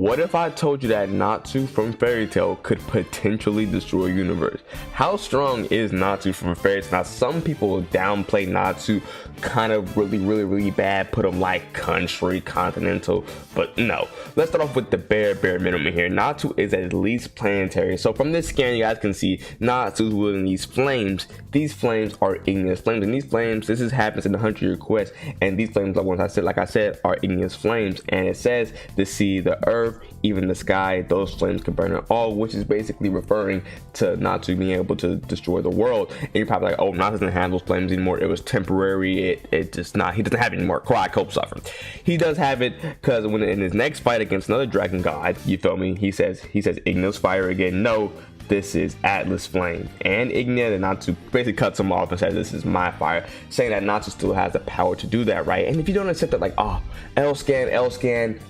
What if I told you that Natsu from Fairy Tail could potentially destroy a universe? How strong is Natsu from Fairy Tail? Now, some people will downplay Natsu kind of really bad, put him like country, continental, but no. Let's start off with the bare minimum here. Natsu is at least planetary. So from this scan, you guys can see Natsu is wielding these flames. These flames are igneous flames, and these flames, happens in the 100-year quest, and these flames, like I said, are igneous flames, and it says the sea, the earth, even the sky, those flames can burn it all, which is basically referring to Natsu being able to destroy the world. And you're probably like, oh, Natsu doesn't have those flames anymore, it was temporary, it just not, he doesn't have it anymore. Cry, cope, suffer. He does have it because when in his next fight against another dragon god, you feel me, he says igneous fire again. No, this is Atlas Flame and Ignia, and Natsu basically cuts him off and says this is my fire, saying that Natsu still has the power to do that, right? And if you don't accept that, like, oh, L-scan,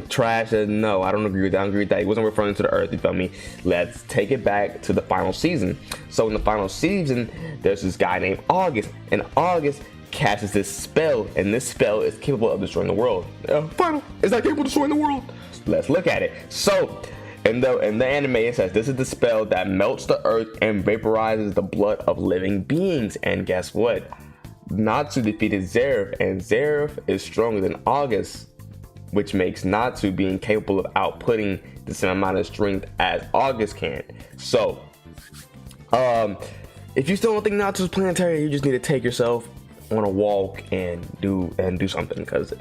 trash, no, I don't agree with that. I don't agree with that. He wasn't referring to the earth, you feel me? Let's take it back to the final season. So in the final season, there's this guy named August, and August casts this spell, and this spell is capable of destroying the world. Final, is that capable of destroying the world? Let's look at it. So in the anime, it says this is the spell that melts the earth and vaporizes the blood of living beings. And guess what? Natsu defeated Zeref, and Zeref is stronger than August, which makes Natsu being capable of outputting the same amount of strength as August can. So, if you still don't think Natsu's planetary, you just need to take yourself on a walk and do something, because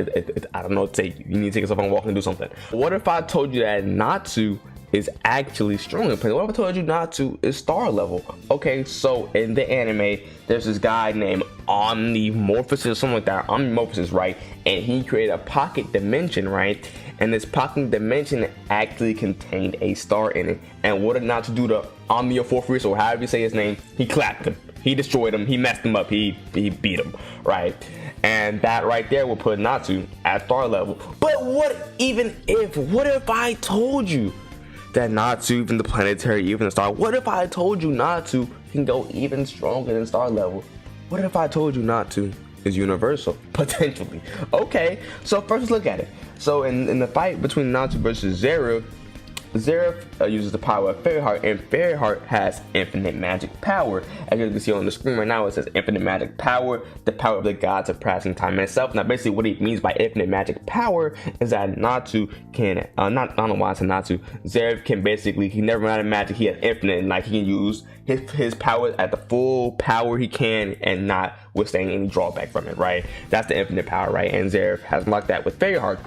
I don't know what to say. You need to take yourself on a walk and do something. What if I told you that Natsu is actually stronger? What if I told you Natsu is star level? Okay, so in the anime, there's this guy named Omnimorphosis or something like that. Omnimorphosis, right? And he created a pocket dimension, right? And this pocket dimension actually contained a star in it. And what did Natsu do to Omnimorphosis, or however you say his name? He clapped him. He destroyed him. He messed him up. He beat him, right? And that right there will put Natsu at star level. But what if I told you that Natsu, even the planetary, even the star, what if I told you Natsu can go even stronger than star level? What if I told you Natsu is universal? Potentially. Okay, so first let's look at it. So in the fight between Natsu versus Zeref, uses the power of Fairy Heart, and Fairy Heart has infinite magic power. As you can see on the screen right now, it says infinite magic power, the power of the gods of passing time itself. Now basically what he means by infinite magic power is that Natsu can, I don't know why I said Natsu, Zeref can basically, he never ran out of magic, he has infinite, and like he can use his powers at the full power he can and not withstand any drawback from it, right? That's the infinite power, right? And Zeref has unlocked that with Fairy Heart.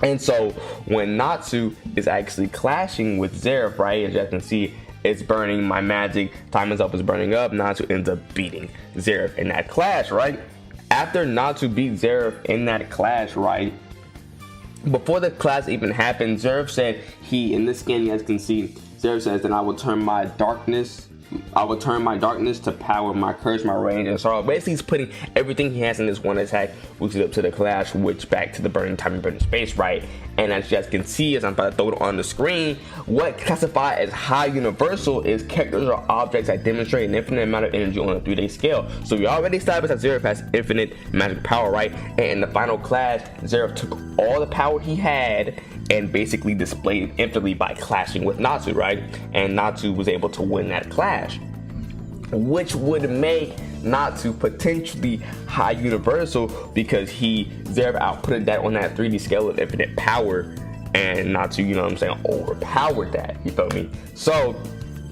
And so when Natsu is actually clashing with Zeref, right, as you can see, it's burning my magic, time itself is burning up, Natsu ends up beating Zeref in that clash, right? After Natsu beat Zeref in that clash, right, before the clash even happened, Zeref said in this skin, you guys can see, Zeref says that I will turn my darkness to power, my curse, my range, and sorrow. Basically, he's putting everything he has in this one attack, which is up to the clash, which back to the burning time and burning space, right? And as you guys can see, as I'm about to throw it on the screen, what classified as high universal is characters or objects that demonstrate an infinite amount of energy on a 3-day scale. So we already established that Zeref has infinite magic power, right? And in the final clash, Zeref took all the power he had and basically displayed it infinitely by clashing with Natsu, right? And Natsu was able to win that clash, which would make Natsu potentially high universal because Zeref outputted that on that 3D scale of infinite power, and Natsu, you know what I'm saying, overpowered that, you feel me? So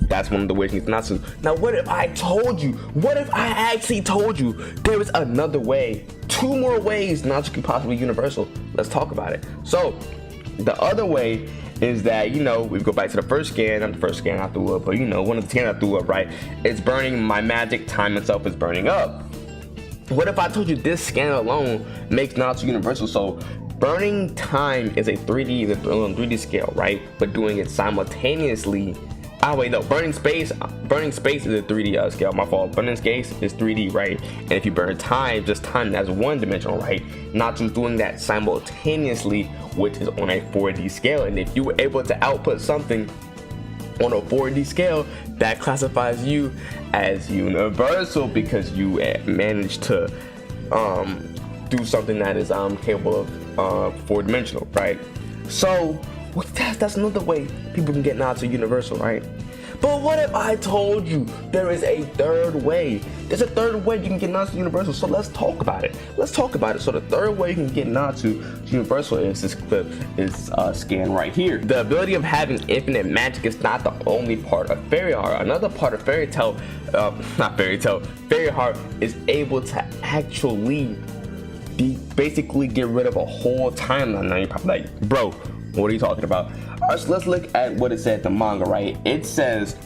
that's one of the ways he's Natsu. Now what if I actually told you there is another way, 2 more ways Natsu could possibly be universal? Let's talk about it. So the other way is that, you know, we go back to the first scan, not the first scan I threw up, but you know, one of the scans I threw up, right? It's burning my magic, time itself is burning up. What if I told you this scan alone makes Natsu universal? So burning time is a 3D scale, right? But doing it simultaneously, burning space is a 3D scale, my fault. Burning space is 3D, right? And if you burn time, just time, that's 1-dimensional, right? Natsu's doing that simultaneously, which is on a 4D scale. And if you were able to output something on a 4D scale, that classifies you as universal because you managed to do something that is capable of 4-dimensional, right? So Well, that's another way people can get Natsu universal, right? But what if I told you there is a third way? There's a third way you can get Natsu universal, so let's talk about it. So the third way you can get Natsu universal is this clip is scanned right here. The ability of having infinite magic is not the only part of Fairy Heart. Another part of Fairy Heart is able to actually basically get rid of a whole timeline. Now you're probably like, bro, what are you talking about? Alright, so let's look at what it said in the manga, right? It says,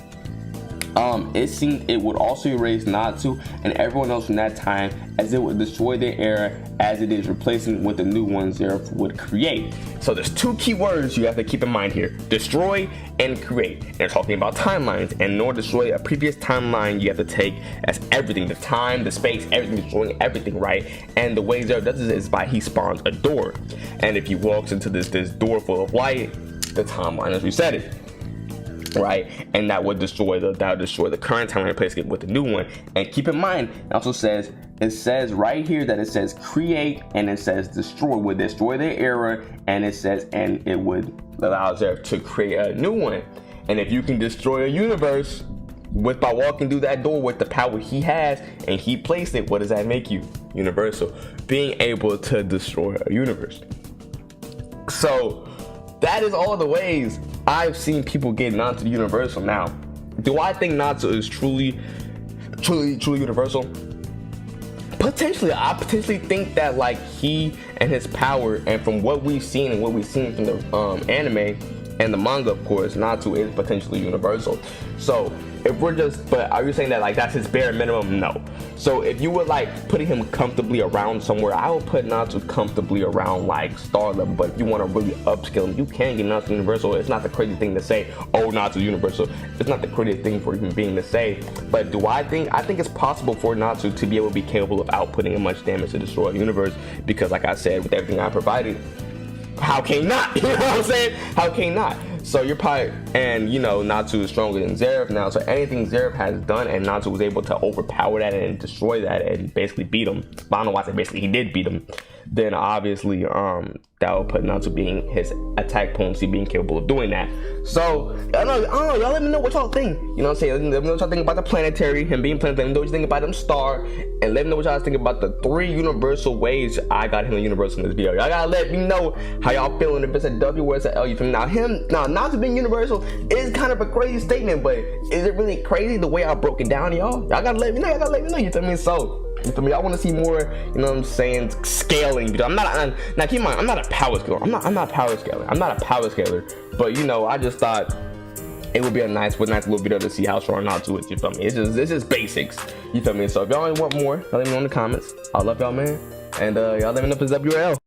it seemed it would also erase Natsu and everyone else from that time, as it would destroy their era as it is replacing with the new ones Zeref would create. So there's two key words you have to keep in mind here: destroy and create. And they're talking about timelines, and in order to destroy a previous timeline, you have to take as everything, the time, the space, everything, destroying everything, right? And the way Zeref does this is by he spawns a door, and if he walks into this door full of light, the timeline as we said it, right? And that would destroy the current timeline, replacing it with the new one. And keep in mind, it also says, it says right here that it says create, and it says destroy, would destroy their era, and it says, and it would allow Zeref to create a new one. And if you can destroy a universe by walking through that door with the power he has and he placed it, what does that make you? Universal. Being able to destroy a universe. So that is all the ways I've seen people get Natsu universal. Now, do I think Natsu is truly universal? Potentially. I potentially think that like he and his power, and from what we've seen from the anime and the manga, of course, Natsu is potentially universal. So if we're but are you saying that like that's his bare minimum? No. So if you were like putting him comfortably around somewhere, I would put Natsu comfortably around like star level. But if you want to really upscale him, you can get Natsu universal. It's not the crazy thing to say, oh, Natsu universal. It's not the crazy thing for a human being to say. But do I think it's possible for Natsu to be able to be capable of outputting as much damage to destroy a universe? Because like I said, with everything I provided, how can not? You know what I'm saying? How can not? So you're probably, and you know, Natsu is stronger than Zeref now, so anything Zeref has done and Natsu was able to overpower that and destroy that and basically beat him, but I don't know why I say basically, he did beat him, then obviously that would put Natsu being his attack potency being capable of doing that. So I don't know, y'all let me know what y'all think. You know what I'm saying? Let me know what y'all think about the planetary, him being planetary. Let me know what you think about them star, and let me know what y'all think about the 3 universal ways I got him a universal in this video. Y'all gotta let me know how y'all feeling, if it's a W or it's a L. You feel me? Now Natsu being universal is kind of a crazy statement, but is it really crazy the way I broke it down, y'all? Y'all gotta let me know. You feel me? So you feel me? I want to see more, you know what I'm saying, scaling. Now keep in mind, I'm not a power scaler. I'm not a power scaler. But you know, I just thought it would be a nice little video to see how strong Natsu is. You feel me? It's just basics. You feel me? So if y'all want more, y'all let me know in the comments. I love y'all, man. And y'all let me know if it's WL.